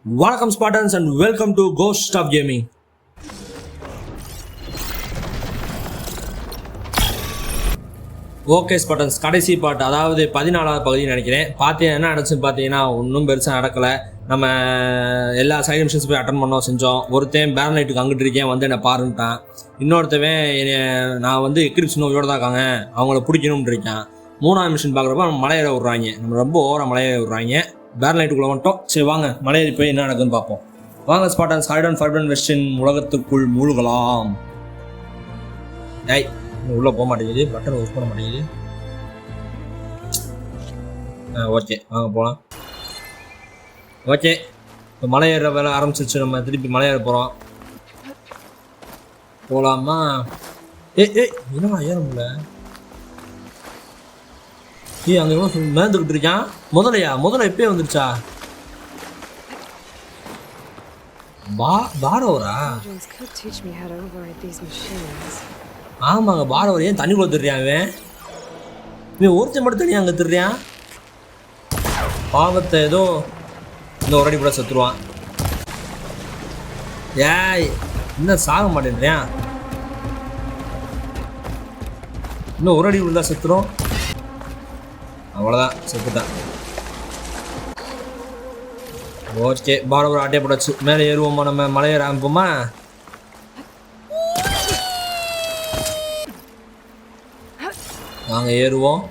Welcome Spartans and welcome to Ghost of Gaming. Okay Spartans கடைசி பாட்டு, அதாவது 14வது பகுதி நினைக்கிறேன். பார்த்தீங்கன்னா என்ன நடந்துச்சுன்னு பார்த்தீங்கன்னா ஒன்றும் பெருசாக நடக்கலை. நம்ம எல்லா சைடு மிஷன்ஸ் போய் அட்டன் பண்ணோம், செஞ்சோம். ஒருத்தன் பேரலைட்டுக்கு அங்கிட்டு இருக்கேன் வந்து என்னை பாருன்ட்டான். இன்னொருத்தவன் நான் வந்து எக்ரிப்ஸ் நோயோட தான் இருக்காங்க, அவங்கள பிடிக்கணும்னு இருக்கேன். 3வது மிஷன் பார்க்குறப்ப நம்ம மலையேற விட்றாங்க, நம்ம ரொம்ப ஓவராக மலையேற விட்றாங்க. பேரலைட்டுக்குள்ளே மட்டும் சரி வாங்க மலையேறி போய் என்ன நடக்குதுன்னு பார்ப்போம். வாங்க Spartans, hide and fight and வெஸ்டின் உலகத்துக்குள் மூழ்கலாம். ஐ உள்ளே போக மாட்டேங்குது, பட்டன் ஒர்க் பண்ண மாட்டேங்குது. ஓகே வாங்க போகலாம். ஓகே இப்போ மலையேற வேலை ஆரம்பிச்சிருச்சு, நம்ம திருப்பி மலையேற போகிறோம். போகலாமா? என்னடா ஏற முடியல. அங்கே எவ்வளோ மேந்துக்கிட்டு இருக்கான். முதல்ல எப்பயே வந்துருச்சா? பாரவரா? ஆமாங்க பாரவர். ஏன் தண்ணிக்குள்ள திருறியான் இவன் ஒருத்தன் மட்டும் தனியாக அங்கே திருறியான். பாவத்தை ஏதோ இந்த ஒரு அடி கூட செத்துருவான். ஏய் இன்னும் சாக மாட்டேன்றியான், இன்னும் ஒரு அடி உள்ளா செத்துரும். அவ்வளோதான், செத்துட்டான். Okay borrower ஆட்டே போடாச்சு. மேலே ஏறுவோமா? நம்ம மலையேற ஆரம்பிப்போமா? நாங்கள் ஏறுவோம்.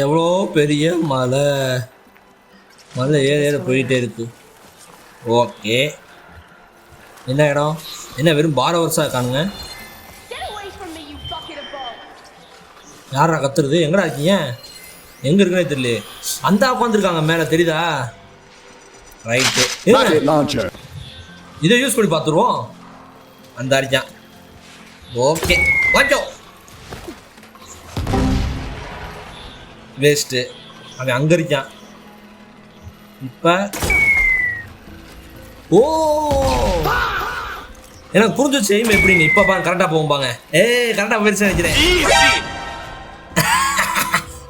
எவ்வளோ பெரிய மலை ஏற போயிட்டே இருக்கு. ஓகே என்ன இடம்? என்ன வெறும் பாரவர்ஸாக இருக்கானுங்க. யாரா கத்துறது? எங்கடா இருக்கீங்க? எங்கே இருக்குன்னே தெரியல. அந்த உட்காந்துருக்காங்க மேலே, தெரியுதா? ரைட்டு, இதை யூஸ் பண்ணி பார்த்துருவோம். அந்த அடிச்சான். ஓகே வாச்சோ. வேஸ்ட்டு, அவன் அங்கே இருக்கான். இப்போ ஓ எனக்கு புரிஞ்சிச்சு எய்ம் எப்படின்னு. இப்போ பாருங்க கரெக்டாக போகும்பாங்க. கரெக்டாக போயிடுச்சு நினைக்கிறேன்.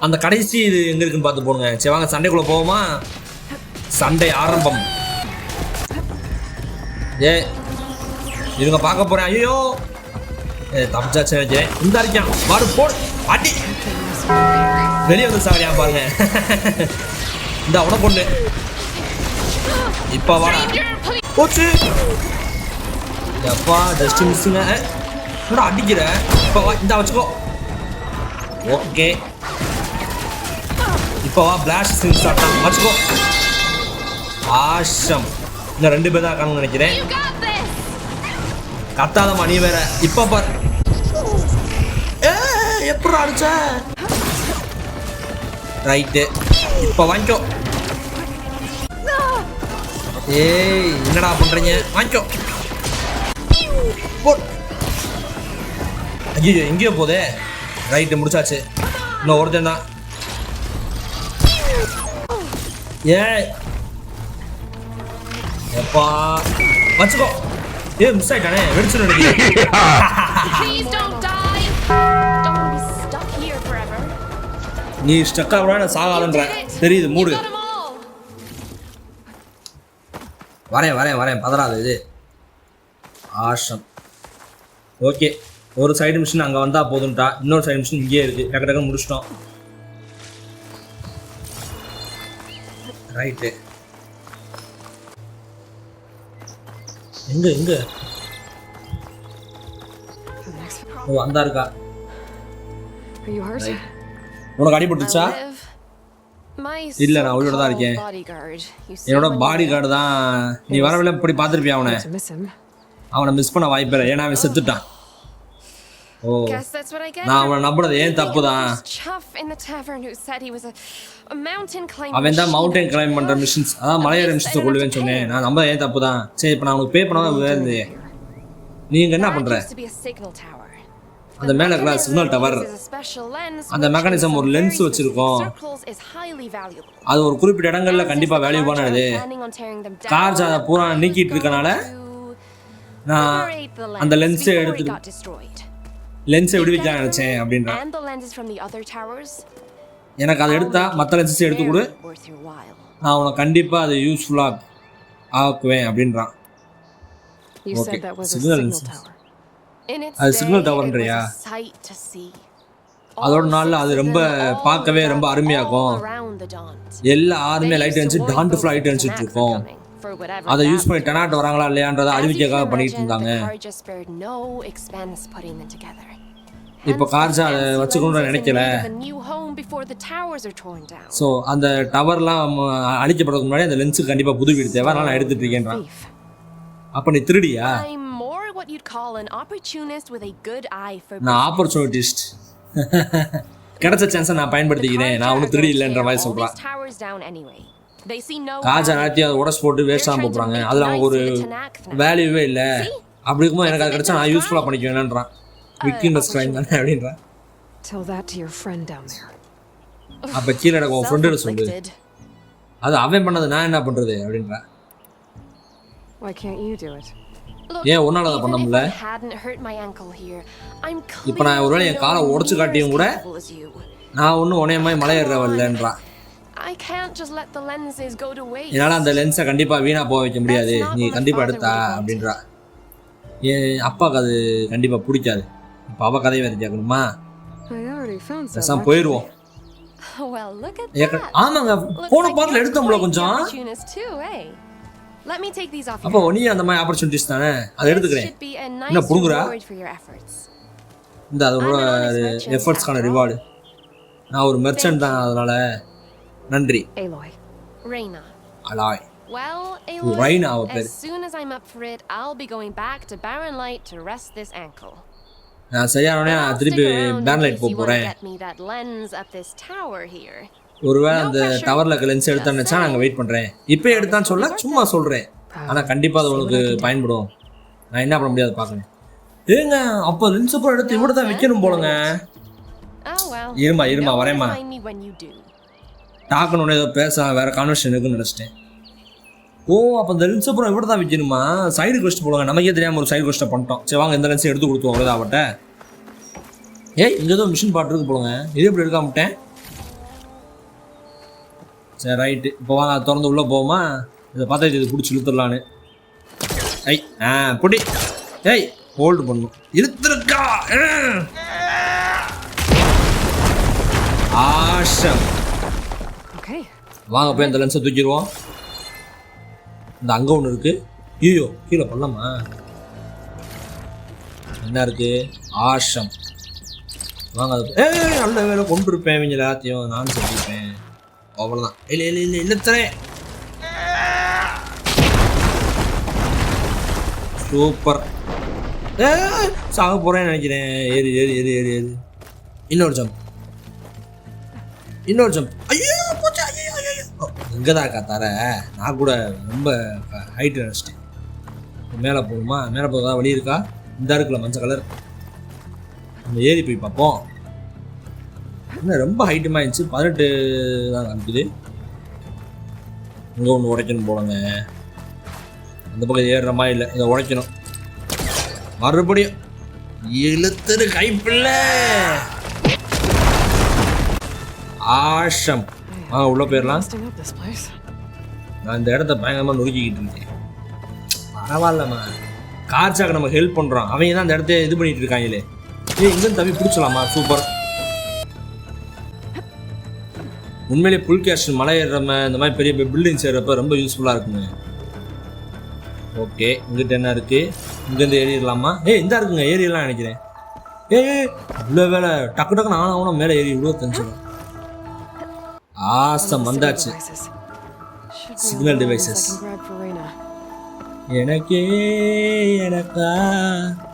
அந்த கடைசி இது எங்கே இருக்குன்னு பார்த்து போடுங்க. சரி வாங்க சண்டைக்குள்ளே போவோமா? சண்டை ஆரம்பம். இவங்க பார்க்க போகிறேன். ஐயோ தப்பிச்சாச்சு நினைக்கிறேன். இந்த அடிக்கான் பாரு, போடு அடி. வெளியே வந்து சாவடியா பாருங்க. இந்த அவனை பொண்ணு இப்ப வாடா போச்சு. எப்பா ஜஸ்ட் மிஸ்ஸுங்க. அடிக்கிற இப்ப வா, இந்த வச்சுக்கோ. ஓகே இப்ப வா, பிளாஸ்ட் ஸ்கிரீன் ஸ்டார்ட் வச்சுக்கோ. ஆஷம். இந்த 2 பேர் தான் இருக்கான்னு நினைக்கிறேன். கத்தாதம்மா நீ வேற. இப்ப பாரு எப்படி அடிச்ச. ரைட்டு இப்போ வாங்கிக்கோ. என்னடா பண்றீங்க? வாங்கிக்கோ. ஐயோ எங்கேயோ போதே. ரைட்டு முடிச்சாச்சு. இன்னும் ஒருத்தன் தான். எப்பா வச்சுக்கோ. மிஸ் ஆயிட்டானே, வெடிச்சு நினைக்கிறேன். நீ ஸ்டக்கா கூட சாகாதன்ற தெரியுது. மூடு. வரேன் பதறாது இது. ஆஷம். ஓகே ஒரு சைடு மிஷின் அங்கே வந்தால் போதும்ட்டா. இன்னொரு சைடு மிஷின் இங்கேயே இருக்குது. டக்கு முடிச்சிட்டோம். ரைட்டு எங்க ஓ வந்தா இருக்கா. உனக்கு அடிபட்டுச்சா? இல்லை நான் அவளோட தான் இருக்கேன். என்னோட பாடி கார்டு தான். நீ வரவில்லை இப்படி பார்த்துருப்பியா? அவனை மிஸ் பண்ண வாய்ப்பு. ஏன்னா அவன் செத்துட்டான். ஓ நான் அவனை நம்பினது ஏன் தப்பு தான். அவன் தான் மவுண்டன் கிளைம் பண்ணுற மிஷின்ஸ், அதான் மலையேற மிஷின்ஸை கொள்ளுவேன்னு சொன்னேன். நான் நம்ப ஏன் தப்பு தான். சரி இப்போ நான் அவனுக்கு பே பண்ணாதான் வேறு. நீங்க என்ன பண்ற? அந்த மேல இருக்கிற சிக்னல் டவர், அந்த மெக்கானிசம் ஒரு லென்ஸ் வச்சிருக்கோம். அது ஒரு குறிப்பிட்ட இடங்கள்ல கண்டிப்பா வேல்யூபானது. கார்ஸ் அதை பூரா நீக்கிட்டு இருக்கனால நான் அந்த லென்ஸை விடுவிக்க நினைச்சேன் அப்படின்ற. எனக்கு அதை எடுத்தா மற்ற லென்ஸை எடுத்து கொடு, நான் உனக்கு கண்டிப்பா அது யூஸ்ஃபுல்லா ஆக்குவேன் அப்படின்றான். ஓகே, சிக்னல் அது சிக்னல் டவர்ன்றியா? அதோட நாள்ல அது ரொம்ப பார்க்கவே ரொம்ப அருமையாகும். எல்லா ஆறுமே லைட் அடிச்சு டான் டு ஃப்ளைட் அடிச்சுட்டு இருக்கோம். அதை யூஸ் பண்ணி டெனாட் வராங்களா இல்லையான்றதை அறிவிக்காக பண்ணிட்டு இருந்தாங்க. இப்போ கார்ஜா அதை வச்சுக்கணும்னு நினைக்கல. ஸோ அந்த டவர்லாம் அழிக்கப்படுறதுக்கு முன்னாடி அந்த லென்ஸுக்கு கண்டிப்பாக புது வீடு தேவை, நான் எடுத்துட்டு இருக்கேன்றான். அப்போ நீ திருடியா? நான் ஆப்பர்ச்சுனிட்டிஸ்ட். கிடைச்ச சான்ஸை நான் பயன்படுத்திக்கிறேன், நான் ஒன்றும் திருடி இல்லைன்ற மாதிரி சொல்கிறான். காஜா நடத்தி அதை உடச்சு போட்டு வேஸ்டாக போகிறாங்க, அதில் அவங்க ஒரு வேல்யூவே இல்லை. அப்படி இருக்கும்போது எனக்கு அது கிடைச்சா நான் யூஸ்ஃபுல்லாக பண்ணிக்குவேன்ன்றான். விக்கினஸ் ட்ரைன் தானே அப்படின்றான். அப்போ கீழே எனக்கு உன் ஃப்ரெண்டு சொல்லு, அது அவன் பண்ணது நான் என்ன பண்ணுறது அப்படின்றான். ஏன் உன்னால அதை பண்ண முடியல? இப்போ நான் ஒருவேளை என் காலை உடச்சு காட்டியும் கூட நான் ஒன்றும் உனையமாய் மலையேறவில்லைன்றான். என்னால் அந்த லென்ஸை கண்டிப்பாக வீணாக போக வைக்க முடியாது, நீ கண்டிப்பாக எடுத்தா அப்படின்றா. என் அப்பாவுக்கு அது கண்டிப்பாக பிடிக்காது. இப்போ அவள் கதையை வேறு கேட்கணுமா? போயிடுவோம். ஆமாங்க, போன பாட்டில் எடுத்தோம்ல கொஞ்சம். அப்போ நீ அந்த மாதிரி ஆப்பர்ச்சுனிட்டிஸ் தானே, அதை எடுத்துக்கிறேன். என்ன புடுங்குறா? இந்த அதோட எஃபர்ட்ஸ்க்கான ரிவார்டு. நான் ஒரு மெர்ச்சன்ட் தான், அதனால நன்றி. அலாய். Raina அவ பேர். நான் சரியானோடனே திருப்பி பேர்ன்லைட் போகிறேன். ஒருவேளை அந்த டவரில் லென்ஸ் எடுத்தான்னு நினச்சா நாங்கள் வெயிட் பண்ணுறேன். இப்போ எடுத்தான்னு சொல்ல சும்மா சொல்கிறேன், ஆனால் கண்டிப்பாக அது உனக்கு பயன்படும். நான் என்ன பண்ண முடியாது பார்க்கணும். ஏங்க அப்போ லென்ஸ் அப்புறம் எடுத்து இவ்வளோ தான் வைக்கணும் போலங்க. இருமா வரேம்மா. டாக்குன்னு ஏதோ பேச வேறு கான்வர்சேஷன் இருக்குன்னு நினச்சிட்டேன். ஓ, அப்போ இந்த லென்ஸ் அப்புறம் இவ்வளோ தான் வைக்கணுமா? சைடு கொஸ்ட் போடுங்க, நமக்கே தெரியாமல் ஒரு சைடு கொஸ்ட்டை பண்ணிட்டோம். சரி வாங்க, இந்த லென்ஸை எடுத்து கொடுத்துவோம் அவ்வளோதான் அவட்ட. ஏய், இங்கே ஏதோ மிஷின் பாட்டு இருக்கு போடுங்க, இது எப்படி எடுக்காமட்டேன்? சரி ரைட்டு, இப்போ வாங்க திறந்து உள்ளே போவோமா? இதை பார்த்தா இது பிடிச்சி இழுத்துடலான்னு. பிடி. ஏய், ஹோல்டு பண்ணும், இழுத்துருக்கா. ஆஷம். வாங்க போய் இந்த லென்ஸை தூக்கிடுவோம். இந்த அங்கே ஒன்று இருக்குது. ஐயோ, கீழே பண்ணலாமா? என்ன இருக்குது? ஆஷம். வாங்க அது. நல்ல வேலை கொண்டு இருப்பேன், இவங்க எல்லாத்தையும் நான் சொல்லியிருப்பேன். அவ்வளோதான். இல்லை தரேன். சூப்பர். சாக போகிறேன்னு நினைக்கிறேன். ஏறி இன்னொரு ஜம்ப். ஐயோ போச்சா. இங்கே தான் இருக்கா தர. நான் கூட ரொம்ப ஹைட்டு நினச்சிட்டேன். மேலே போகணுமா? மேலே போகிறதா வழி இருக்கா? இந்த இருக்குல்ல மஞ்சள் கலர், நம்ம ஏறி போய் பார்ப்போம். இன்னும் ரொம்ப ஹைட்டுமா இருந்துச்சு. 18 தான் காமிக்குது. இங்கே ஒன்று உடைக்கணும் போலங்க. அந்த பக்கம் ஏறுற மாதிரி இல்லை, இதை உடைக்கணும். மறுபடியும் இழுத்துரு கைப்பில்லை. ஆஷம். உள்ளே போயிடலாம். நான் இந்த இடத்த பயங்கரமாக நொறுக்கிக்கிட்டு இருக்கேன். பரவாயில்லம்மா, கார்ச்சாக்கு நம்ம ஹெல்ப் பண்ணுறோம். அவங்க தான் அந்த இடத்த இது பண்ணிட்டு இருக்காங்களே. இங்கேருந்து தம்பி பிடிச்சலாமா? சூப்பர். உண்மையிலே புல் கேஷன் மலை ஏறுறம இந்த மாதிரி பெரிய பில்டிங்ஸ் ஏறப்ப ரொம்ப யூஸ்ஃபுல்லாக இருக்குங்க. ஓகே, இங்கிட்ட என்ன இருக்குது? இங்கேருந்து ஏறிடலாமா? இந்த இருக்குங்க, ஏறிடலாம் நினைக்கிறேன். இவ்வளோ வேலை டக்கு நானும் மேலே ஏறி இவ்வளோ தெரிஞ்சிடும். ஆசம் வந்தாச்சு. Signal devices. எனக்கா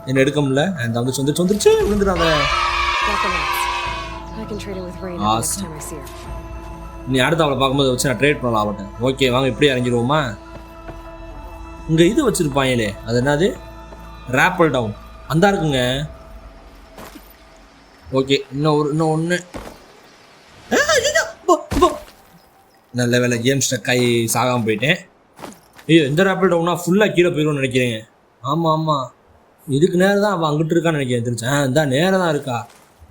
என்ன எடுக்க முடியல. அந்த வந்துருச்சு விழுந்துடாத. நீ அடுத்து அவளை பார்க்கும்போது வச்சு நான் ட்ரேட் பண்ணலாம் அவட்ட. ஓகே வாங்க, இப்படி இறங்கிடுவோமா? இங்கே இது வச்சுருப்பாங்களே, அது என்னது? ரேப்பிள் டவுன் அந்த இருக்குங்க. ஓகே இன்னும் ஒன்று. நல்ல வேலை கேம் ஸ்டக் ஆகி சாகாமல் போயிட்டேன். ஐயோ எந்த ரேப்பிள் டவுனா ஃபுல்லாக கீழே போயிடும்னு நினைக்கிறேன். ஆமாம் இதுக்கு நேரம் தான் அவள் அங்கிட்டு இருக்கான்னு நினைக்கிறேன். தெரிஞ்சேன் இந்த நேரம் தான் இருக்கா.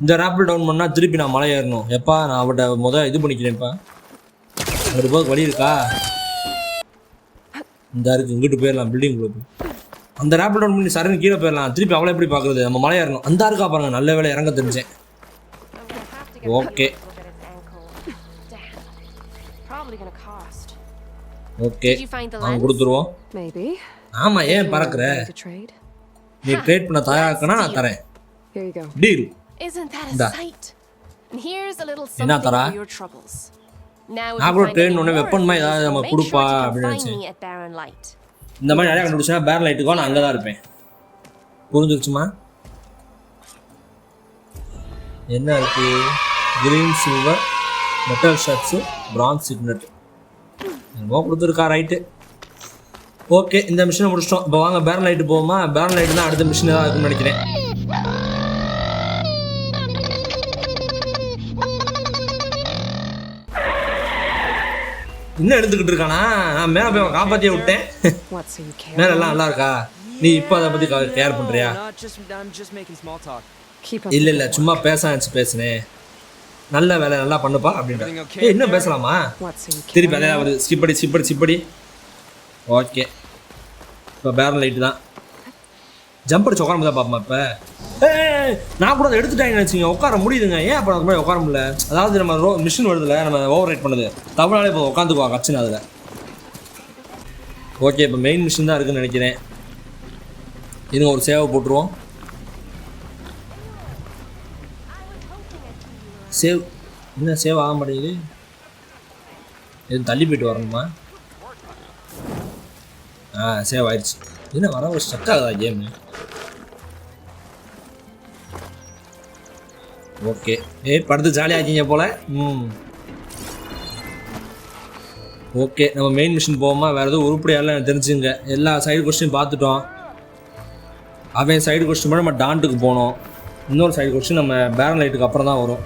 இந்த ரேப்பிள் டவுன் பண்ணால் திருப்பி நான் மலை ஏறணும். எப்பா நான் அவட்ட இது பண்ணிக்கிறேன்ப்பா. ஒரு போக்கு வழி இருக்கா? இந்த இருக்கு இங்கிட்டு போயிடலாம் பில்டிங்குள்ளே போய். அந்த ரேப்பிள் டவுன் பண்ணி சரண் கீழே போயிடலாம். திருப்பி அவளை எப்படி பார்க்குறது? நம்ம மலை ஏறணும். அந்த இருக்கா பாருங்க. நல்ல வேலை இறங்க தெரிஞ்சேன். ஓகே ஓகே அவங்க கொடுத்துருவோம். ஆமாம் ஏன் பறக்குற? நீ ட்ரேட் பண்ண தயாராக்கனா நான் தரேன். டீல். என்ன தரா? நான் கூட ட்ரெயின் ஒன்று வெப்பன் மாதிரி ஏதாவது நம்ம கொடுப்பா அப்படின்னு நினச்சேன். இந்த மாதிரி நிறையா கண்டுபிடிச்சா பேரன் லைட்டுக்கோ நான் அங்கே தான் இருப்பேன். புரிஞ்சிருச்சுமா? என்ன இருக்கு? Green silver metal shirts France signet என்னமோ கொடுத்துருக்கா. ரைட்டு ஓகே இந்த மிஷினை முடிச்சிட்டோம். இப்போ வாங்க பேரன் லைட்டு போவோமா? பேரன் லைட்டு தான் அடுத்த மிஷின் தான் இருக்குன்னு நினைக்கிறேன். இன்னும் எடுத்துக்கிட்டு இருக்கானா? நான் மேலே போய் காப்பாற்றியே விட்டேன். மேலே எல்லாம் நல்லா இருக்கா? நீ இப்போ அதை பற்றி கேர் பண்ணுறியா? இல்லை சும்மா பேசினேன். நல்ல வேலை நல்லா பண்ணுப்பா அப்படின்ற. இன்னும் பேசலாமா? திருப்பி அதே ஒரு சிப்படி. ஓகே இப்போ பேரன் லைட்டு தான். ஜம்ப் அடிச்சு உட்கார முடியாது பார்ப்போம். இப்போ நான் கூட அதை எடுத்துட்டாங்கன்னு நினச்சிங்க. உட்கார முடியுதுங்க. ஏன் அப்போ அதுக்கு உட்கார முடியல? அதாவது நம்ம மிஷின் வருதுல நம்ம ஓவர் ரைட் பண்ணுது தமிழ்நாளே இப்போ உட்காந்துக்குவா கச்சுன்னு அதில். ஓகே இப்போ மெயின் மிஷின் தான் இருக்குதுன்னு நினைக்கிறேன். இன்னும் ஒரு சேவை போட்டுருவோம். சேவ் என்ன சேவ் ஆக மாட்டேங்குது? எதுவும் தள்ளி போயிட்டு வரணுமா? சேவ் ஆயிடுச்சு. என்ன வர ஒரு ஸ்டக் ஆகுதா கேமு? ஓகே படுத்து ஜாலியாக ஆக்கிங்க போல. ஓகே நம்ம மெயின் மிஷின் போவோமா? வேறு எதுவும் உருப்படியால தெரிஞ்சுங்க. எல்லா சைடு கொஸ்டின் பார்த்துட்டோம். அவன் சைடு கொஸ்டின் மட்டும் நம்ம டான்ட்டுக்கு போனோம். இன்னொரு சைடு கொஸ்டின் நம்ம பேரன் லைட்டுக்கு அப்புறம் தான் வரும்.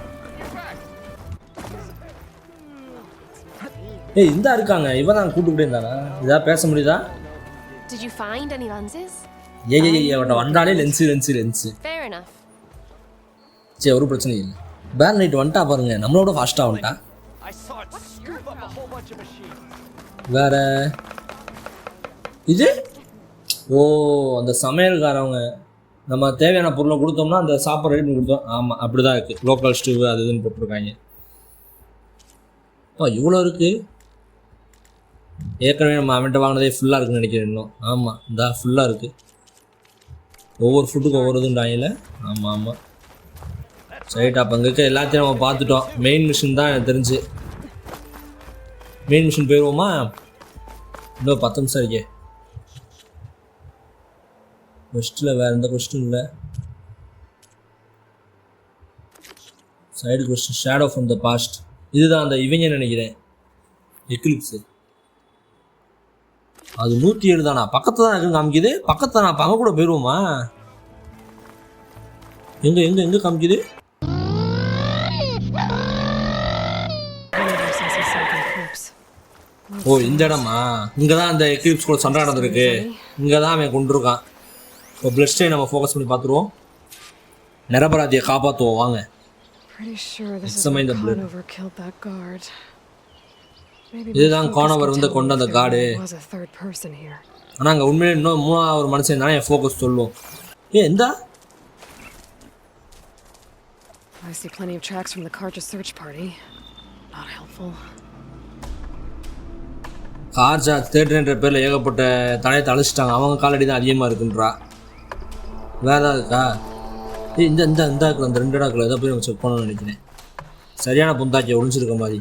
இந்த இருக்காங்க. இவன் தான் கூப்பிட்டு இருந்தானா? இதாக பேச முடியுதா? அவட்ட வந்தாலே லென்ஸு. சரி ஒரு பிரச்சனை இல்லை. பேரன் லைட் வந்துட்டா பாருங்க. நம்மளோட ஃபாஸ்ட்டாக வந்துட்டா. வேற இது அந்த சமையல்காரவங்க நம்ம தேவையான பொருளை கொடுத்தோம்னா அந்த சாப்பாடு ரெடி பண்ணி கொடுத்தோம். ஆமாம் அப்படி தான் இருக்குது. லோக்கல் ஸ்டவ் அது இதுன்னு போட்டிருக்காங்க. இவ்வளோ இருக்குது. ஏற்கனவே நம்ம அவன்கிட்ட வாங்கினதே ஃபுல்லாக இருக்குன்னு நினைக்கிறேன் இன்னும். ஆமாம் இந்த ஃபுல்லாக இருக்குது. ஒவ்வொரு ஃபுட்டுக்கும் ஒவ்வொரு இதுண்டாங்கல்ல. ஆமாம் சரிட்டா. அப்போ அங்கே இருக்க எல்லாத்தையும் நம்ம பார்த்துட்டோம். மெயின் மிஷின் தான் எனக்கு தெரிஞ்சு. மெயின் மிஷின் போயிடுவோமா? இன்னும் 10 நிமிஷம் இருக்கே. கொஸ்டில் வேறு எந்த கொஸ்டின் இல்லை. Side quest shadow from the past. இதுதான் அந்த இவங்க நினைக்கிறேன். எக்லிப்ஸு அது 107 தானா? பக்கத்தில் தான் இருக்குன்னு காமிக்குது. பக்கத்தில் நான் பங்க கூட போயிடுவோமா? எங்கே காமிக்குது? இந்த இடமா? இங்கே தான் அந்த எக்லிப்ஸ் கூட சண்டை நடந்திருக்கு. இங்கே தான் அவன் கொண்டிருக்கான். இப்போ பிளட் ஸ்டெயின் நம்ம ஃபோக்கஸ் பண்ணி பார்த்துருவோம். நிரபராதியை காப்பாற்றுவோம் வாங்க. இந்த பிளட் இதுதான் கானவர் வந்து கொண்ட அந்த காடு. ஆனால் அங்கே உண்மையிலே இன்னும் 3ஆவது ஒரு மனுஷன் தானே என் ஃபோக்கஸ் சொல்லுவோம். எந்த கார்ஜா தேடுன்ற பேரில் ஏகப்பட்ட தடையத்தை அழிச்சிட்டாங்க. அவங்க காலடி தான் அதிகமாக இருக்குன்றா. வேற ஏதாவது இருக்கா? இந்த இருக்குல்ல அந்த 2 இடத்துல எதை போய் நம்ம செக் பண்ணணும்னு நினைக்கிறேன். சரியான புந்தாக்கிய ஒழிஞ்சிருக்க மாதிரி.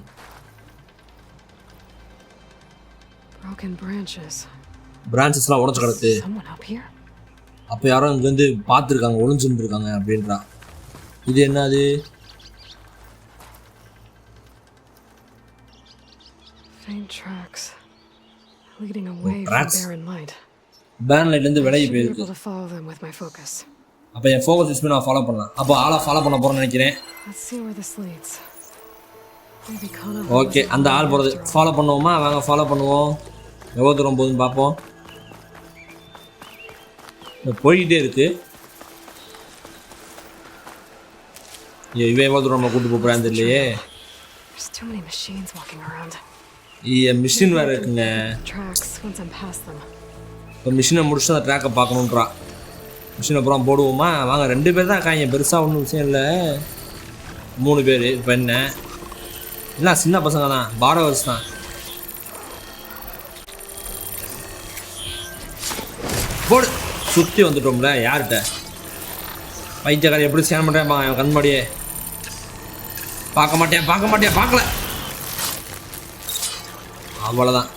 பிரான்ச்சஸ்லாம் உடச்சு கிடக்கு. அப்போ யாரும் இங்கேருந்து பார்த்துருக்காங்க ஒழிஞ்சுட்டு இருக்காங்க அப்படின்றா. இது என்னது? பேன் லைட்லேருந்து விலகி Should be போயிருக்கு. able to follow them with my focus. அப்போ என் ஃபோக்கஸ் யூஸ் பண்ணி நான் ஃபாலோ பண்ணலாம். அப்போ ஆளை ஃபாலோ பண்ண போகிறேன்னு நினைக்கிறேன். Let's see where this leads. Maybe Kana. Okay, அந்த ஆள் போகிறது ஃபாலோ பண்ணுவோமா? வாங்க ஃபாலோ பண்ணுவோம். எவ்வளோ தூரம் போகுதுன்னு பார்ப்போம். போய்கிட்டே இருக்கு. இவன் எவ்வளோ தூரம் நம்ம கூட்டு போகிறான்னு தெரியலையே. There's too many machines walking around. Machine வேறு இருக்குங்க. Tracks once I'm past them. இப்போ மிஷினை முடிச்சுட்டு அந்த ட்ராக்கை பார்க்கணுன்றா. மிஷினை அப்புறம் போடுவோமா? வாங்க 2 பேர் தான் இருக்காங்க, பெருசாக ஒன்றும் விஷயம் இல்லை. 3 பேர். இப்போ என்ன இல்லை, சின்ன பசங்க தான், பாரவர்ஸ் தான். போடு, சுற்றி வந்துட்டோம்ல. யார்கிட்ட பைத்தியக்காரன் எப்படி ஸ்கேன் பண்ணுறேன் என் கண்மாடியே. பார்க்க மாட்டேன் பார்க்கல. அவ்வளோதான்.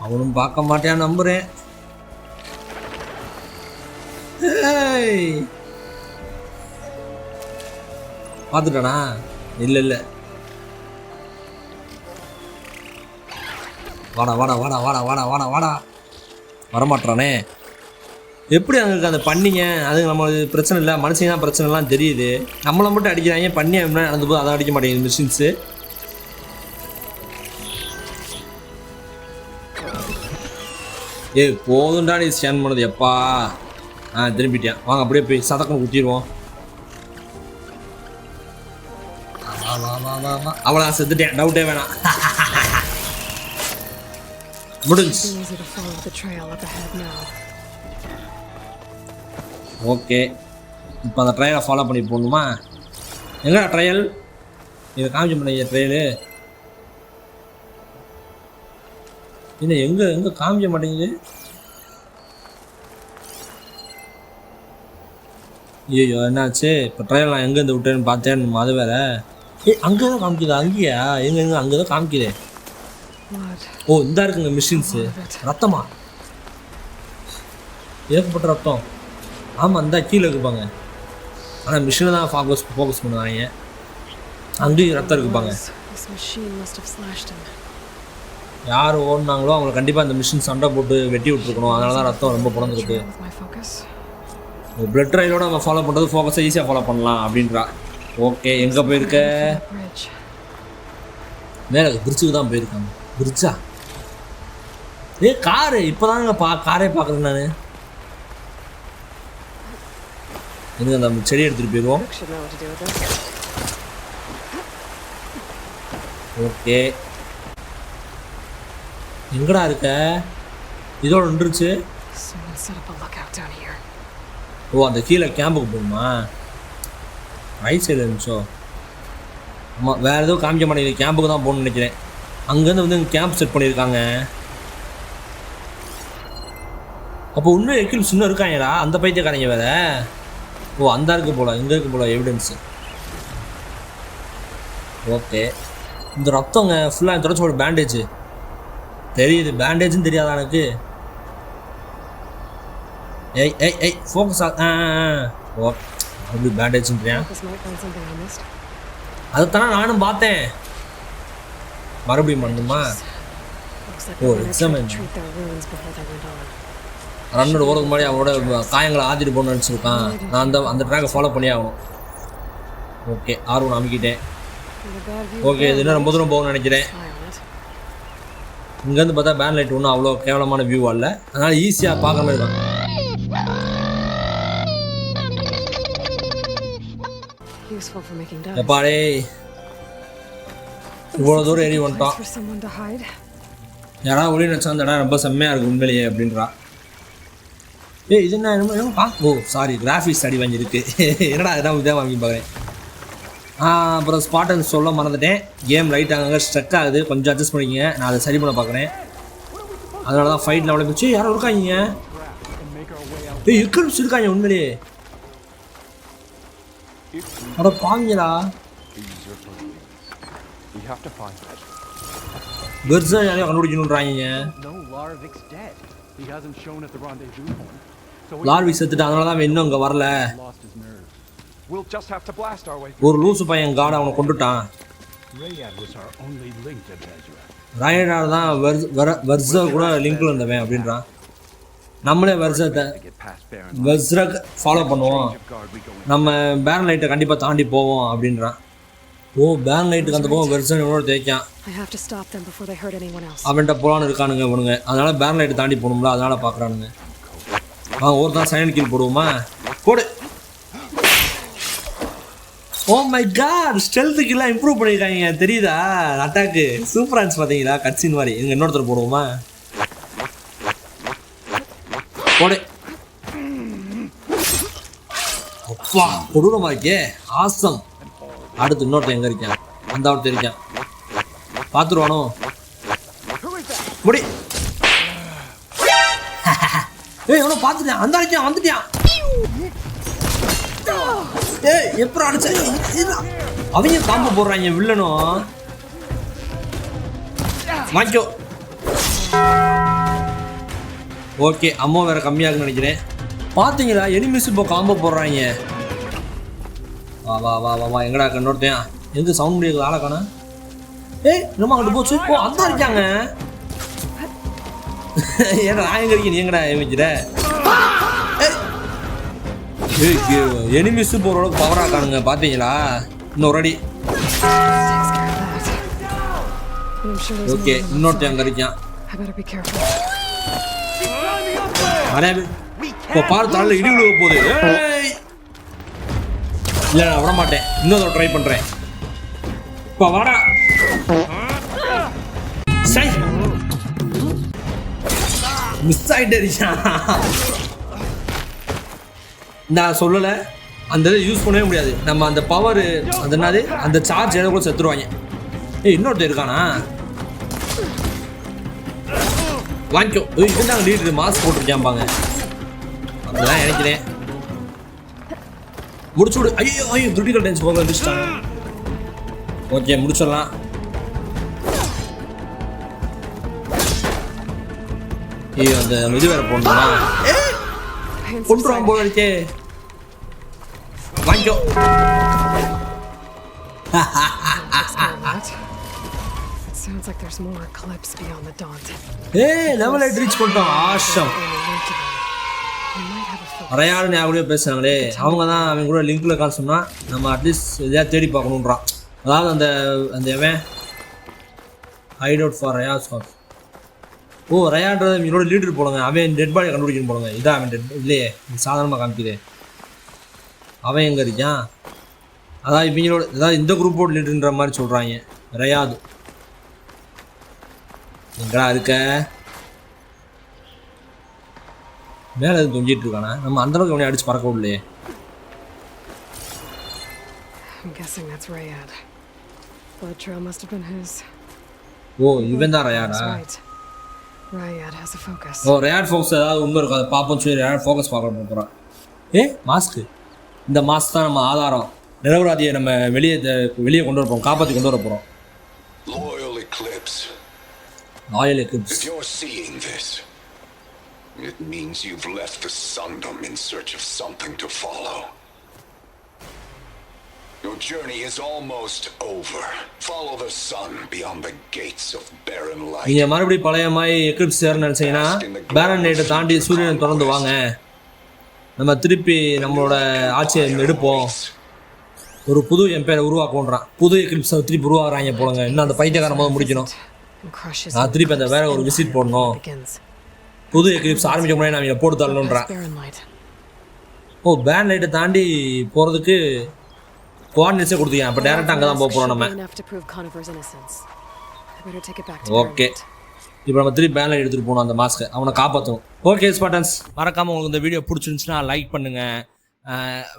அவனும் பார்க்க மாட்டேன் நம்புறேன். பார்த்துட்டானா? இல்லை. வாடா வரமாட்டானே. எப்படி அங்கே இருக்க அந்த பண்ணிங்க? அது நம்மளுக்கு பிரச்சனை இல்லை, மனுஷங்க தான் பிரச்சனைலாம் தெரியுது. நம்மளை மட்டும் அடிக்கிறாங்க. பண்ணி நடந்து போது அதை அடிக்க மாட்டேங்குது மிஷின்ஸு. போதும்டா நீ ஸ்கேன் பண்ணது எப்பா. திரும்பிட்டேன். வாங்க அப்படியே போய் சதக்கம் குத்திடுவோம். அவ்வளோ செத்துட்டேன், டவுட்டே வேணாம். முடிஞ்சு. ஓகே, இப்போ அந்த ட்ரையலை ஃபாலோ பண்ணி போகணுமா? எங்கடா ட்ரையல்? இதை காமிச்சு பண்ண ட்ரையலு இன்னும் எங்கே காமிக்க மாட்டேங்குது. ஐயோ என்னாச்சு? இப்போ ட்ரையல் நான் எங்கேருந்து விட்டேன்னு பார்த்தேன். அது வேற. அங்கே தான் காமிக்குதா? அங்கேயா? எங்கே அங்கே தான் காமிக்குதே. ஓ, இந்த இருக்குங்க மிஷின்ஸு. ரத்தமா? ஏகப்பட்ட ரத்தம். ஆமாம், இந்த கீழே இருக்குப்பாங்க. ஆனால் மிஷினை தான் ஃபோக்கஸ் பண்ணுவாங்க. அங்கேயும் ரத்தம் இருக்குப்பாங்க. யார் ஓடினாங்களோ அவங்களை கண்டிப்பாக அந்த மிஷின் சண்டை போட்டு வெட்டி விட்டுருக்கணும். அதனால தான் ரத்தம் ரொம்ப பிறந்திருக்கு. பிளட் ட்ரையலோட நம்ம ஃபாலோ பண்ணுறது ஃபோக்கஸை ஈஸியாக ஃபாலோ பண்ணலாம் அப்படின்றா. ஓகே, எங்கே போயிருக்க? மேலே பிரிட்ஜுக்கு தான் போயிருக்காங்க. பிரிட்ஜா? காரு. இப்போ தாங்க காரே பார்க்குறேன் நான். எங்கே அந்த செடி எடுத்துகிட்டு போயிடுவோம். ஓகே, எங்கடா இருக்க? இதோட நின்றுச்சு. ஓ, அந்த கீழே கேம்புக்கு போகணுமா? ரைட் சைடில் இருந்துச்சோ? ஆமாம், வேறு எதுவும் காமிக்க மாட்டேங்குது. கேம்புக்கு தான் போகணும்னு நினைக்கிறேன். அங்கேருந்து வந்து கேம்ப் செட் பண்ணியிருக்காங்க. அப்போ இன்னும் எக்கில்ஸ் இன்னும் இருக்காங்கடா, அந்த பைத்தியக்காரங்க வேறு. ஓ, அந்த இருக்கு போல, இங்கே இருக்கு போல எவிடன்ஸு. ஓகே, இந்த ரத்தங்க ஃபுல்லாக தொடச்சி ஒரு பேண்டேஜ் தெரியுது. பேண்டேஜுன்னு தெரியாதா எனக்கு? ஏய் ஃபோக்கஸ் ஓ, அப்படி பேண்டேஜ்ன்றியா? அதைத்தானே நானும் பார்த்தேன். மறுபடியும் பண்ணுமா? ஓ, எக்ஸாம் ரன்னோட ஓரத்துக்கு முன்னாடி அவனோட காயங்களை ஆத்திட்டு போகணும்னு நினச்சிருக்கான். நான் அந்த ட்ராக்கை ஃபாலோ பண்ணி ஆகணும். ஓகே, ஆர்வம் அமைக்கிட்டேன். ஓகே, இது இன்னும் ரொம்ப தூரம் போகணும்னு நினைக்கிறேன். இங்கேருந்து பார்த்தா பேன் லைட் ஒன்றும் அவ்வளோ கேவலமான வியூவா இல்லை. அதனால் ஈஸியாக பார்க்குற மாதிரி தான். எப்பாடே இவ்வளோ தூரம் ஏறி வந்துட்டோம். யாராவது ஒளி நினச்சா அந்த இடம் ரொம்ப செம்மையாக இருக்குது உண்மையிலேயே அப்படின்றா. இது என்ன? ஓ சாரி, கிராஃபிக்ஸ் அடி வாங்கியிருக்கு. என்னடா அதுதான் இதாக வாங்கி பார்க்குறேன். அப்புறம் ஸ்பாட்டன் சொல்ல மறந்துட்டேன். கேம் ரைட் ஆகுங்க, ஸ்ட்ரக் ஆகுது. கொஞ்சம் அட்ஜஸ்ட் பண்ணிக்கங்க, நான் அதை சரி பண்ண பார்க்குறேன். அதனால தான் ஃபைட்டில் அவ்வளோ போச்சு. யாரும் இருக்காங்க? இக்கல்ஸ் இருக்காங்க உண்மையிலேயே. அட பாங்கடா. பெர்ஸா யாரையும் கண்டுபிடிக்கணுன்றாங்க. லார்வி செத்துட்டு அதனால தான் இன்னும் இங்கே வரல. We'll just have to blast our way. ஒரு லூசு பையன் காட் அவனை கொண்டுட்டான். Rayad was our only link to Tezra. ராயனால தான் வர்ஸா கூட லிங்க்ல இருந்தவன் அப்படின்றான். நம்மளே வர்ஸரை ஃபாலோ பண்ணுவோம், நம்ம பேரன் லைட்டை கண்டிப்பாக தாண்டி போவோம் அப்படின்றான். ஓ பேரன் லைட்டுக்கு அந்த போவோம் வர்ஸன் இவனோட தேய்க்கான். அவன்கிட்ட போலான்னு இருக்கானுங்க இவனுங்க, அதனால பேரன் லைட்டை தாண்டி போகணும்ல, அதனால பார்க்குறானுங்க. ஒருத்தான் சைலண்ட் கில் போடுவோமா? போடு. ஓ மை காட், ஸ்டெல்த்துக்கெல்லாம் இம்ப்ரூவ் பண்ணியிருக்காங்க தெரியுதா? அட்டாக்கு சூப்பராக இருந்துச்சு பார்த்தீங்களா? கட்சின் மாதிரி. எங்கள் இன்னொருத்தர் போடுவோமா? போடு. அப்பா கொடூரமா இருக்கே, ஆசம். அடுத்து இன்னொருத்தர் எங்கே இருக்கான்? அந்த ஒருத்தர் இருக்கான், பார்த்துருவானோ? முடி. ஏய் எவனோ பார்த்துட்டான், அந்த அடிச்சான், வந்துட்டான். ஏய் எப்பறம் அடிச்சா? அவங்க காம்போ போடுறாங்க வில்லனும். வாங்கிக்கோ. ஓகே அம்மா வேற கம்மியாகுன்னு நினைக்கிறேன். பார்த்தீங்களா எனிமிஸ் இப்போ காம்போ போடுறாங்க. வா வா வா வா வா எங்கடா இன்னொருத்தையா? எங்க சவுண்ட் முடியாது ஆளை காணா? ஏய் நம்ம அங்கிட்டு போச்சு. ஓ அந்த இருக்காங்க. ஏன்னா நான் எங்க இருக்கேன், நீ எங்கடா வைக்கிற? எனிமிஸ் போகிற அளவுக்கு பவராக காணுங்க பார்த்தீங்களா? இன்னொரு அடி. ஓகே இன்னொருத்தன் அங்கே இருக்கான். இப்போ பாரு தலையில் இடி விழுக போகுது. இல்லை நான் விட மாட்டேன், இன்னொரு ட்ரை பண்ணுறேன். இப்போ வாடா. மிஸ் ஆகிட்டு இருக்கான். நான் சொல்லலை, அந்த இதை யூஸ் பண்ணவே முடியாது. நம்ம அந்த பவர் அது என்னது அந்த சார்ஜ் எதை கூட செத்துருவாங்க. ஏய் இன்னொருத்தர் இருக்கானா? வாங்கிக்கோ. இதுதாங்க லீடர் மாஸ்க் போட்டுருக்காம்பாங்க, அப்படிதான் நினைக்கிறேன். முடிச்சு விடு. ஐயோ ஐயோ கிரிட்டிக்கல் டான்ஸ் போக வந்துச்சுட்டாங்க. ஓகே முடிச்சிடலாம். ஐயோ அந்த இது வேற போடணுமா? கொண்டுருவான் போல இருக்கே. வாங்கிக்கோ. ஏய் லெவல் 8 ரீச் பண்ணிட்டோம். ஆஷம். ரயாடு ஞாபகம் பேசுறாங்களே, அவங்க தான் அவங்க கூட லிங்க்ல கால் சொன்னா நம்ம அட்லீஸ்ட் எதையா தேடி பார்க்கணுன்றான். அதாவது அந்த அந்த எவன் ஹைட் அவுட் ஃபார் ரயாஸ் ஹவுஸ். ஓ ரயான்றது என்னோட லீடர் போடுங்க. அவன் டெட் பாடியை கண்டுபிடிக்கணும் போடுங்க. இதான் அவன் டெட் இல்லையே, சாதாரணமாக காமிக்குது. அவன் எங்கே இருக்கான்? அதான் இவங்களோட ஏதாவது இந்த குரூப்போட லீடர்ன்ற மாதிரி சொல்கிறாங்க. ரயாது எங்கடா இருக்க? மேலே எதுவும் தொங்கிட்டு இருக்கானா? நம்ம அந்தளவுக்கு அவனை அடிச்சு பறக்க விடலையே. ஓ இவன் தான் ரயாடா? ஓ ரயாட் ஃபோக்கஸ் ஏதாவது உண்மை இருக்கும், அதை பார்ப்போம் சொல்லி ரயாட் ஃபோக்கஸ் பார்க்க போகிறோம். மாஸ்க்கு, இந்த மாஸ்க் தான் நம்ம ஆதாரம். நிரபராதியை நம்ம வெளியே கொண்டு வர போகிறோம், காப்பாற்றி கொண்டு வர போகிறோம். Loyal Eclipse. If you're seeing this, it means you've left the Sundom in search of something to follow. Your journey is almost over. Follow the sun beyond the gates of barren light. நீங்க மறுபடியும் பழைய மாதிரி Eclipse சேரணும்னு நினைச்சீங்கன்னா பேரன் லைட்டை தாண்டி சூரியனை தொடர்ந்து வாங்க. நம்ம திருப்பி நம்மளோட ஆட்சியை எடுப்போம். ஒரு புது எம்பையரை உருவாக்குன்றான். புது எக்லிப்ஸை திருப்பி உருவாக்குறாங்க போலங்க. இன்னும் அந்த பைத்தியக்காரன் போது முடிக்கணும். நான் திருப்பி அந்த வேற ஒரு விசிட் போடணும். புது எக்லிப்ஸ் ஆரம்பிக்க முன்னாடி நான் இதை போட்டு தரணுன்றான். ஓ பேரன் லைட்டை தாண்டி போகிறதுக்கு கோஆர்டினேட்ஸே கொடுத்துருக்கேன். அப்போ டேரெக்டாக அங்கே தான் போக போகிறோம் நம்ம. ஓகே இப்போ நம்ம திருப்பி பேரன் லைட் எடுத்துகிட்டு போகணும் அந்த மாஸ்க்கை, அவனை காப்பாற்றணும். ஓகே ஸ்பாட்டன்ஸ், மறக்காமல் உங்களுக்கு இந்த வீடியோ பிடிச்சிருந்துச்சுன்னா லைக் பண்ணுங்கள்.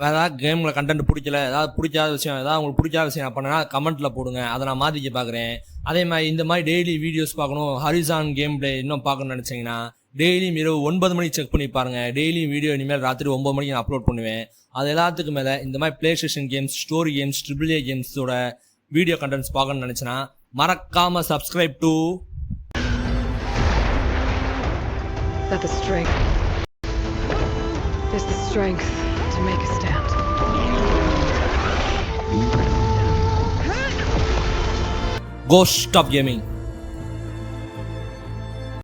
வேறு ஏதாவது கேமில் கண்டென்ட் பிடிக்கல, ஏதாவது பிடிக்காத விஷயம், ஏதாவது உங்களுக்கு பிடிக்காத விஷயம் பண்ணனா கமெண்ட்டில் போடுங்க, அதை நான் மாற்றிக்க பார்க்குறேன். அதே மாதிரி இந்த மாதிரி டெய்லி வீடியோஸ் பார்க்கணும், ஹரிசான் கேம் பிளே இன்னும் பார்க்கணும்னு நினச்சிங்கன்னா டெய்லியும் இரவு 9 மணிக்கு செக் பண்ணி பாருங்கள். டெய்லியும் வீடியோ இனிமேல் ராத்திரி 9 மணிக்கு நான் அப்லோட் பண்ணுவேன். அது எல்லாத்துக்கும் மேலே இந்த மாதிரி PlayStation games, story games, AAA கேம்ஸோட வீடியோ கண்டென்ட்ஸ் பார்க்கணும்னு நினச்சின்னா மறக்காமல் subscribe to The strength is the strength to make a stand. Ghost of gaming.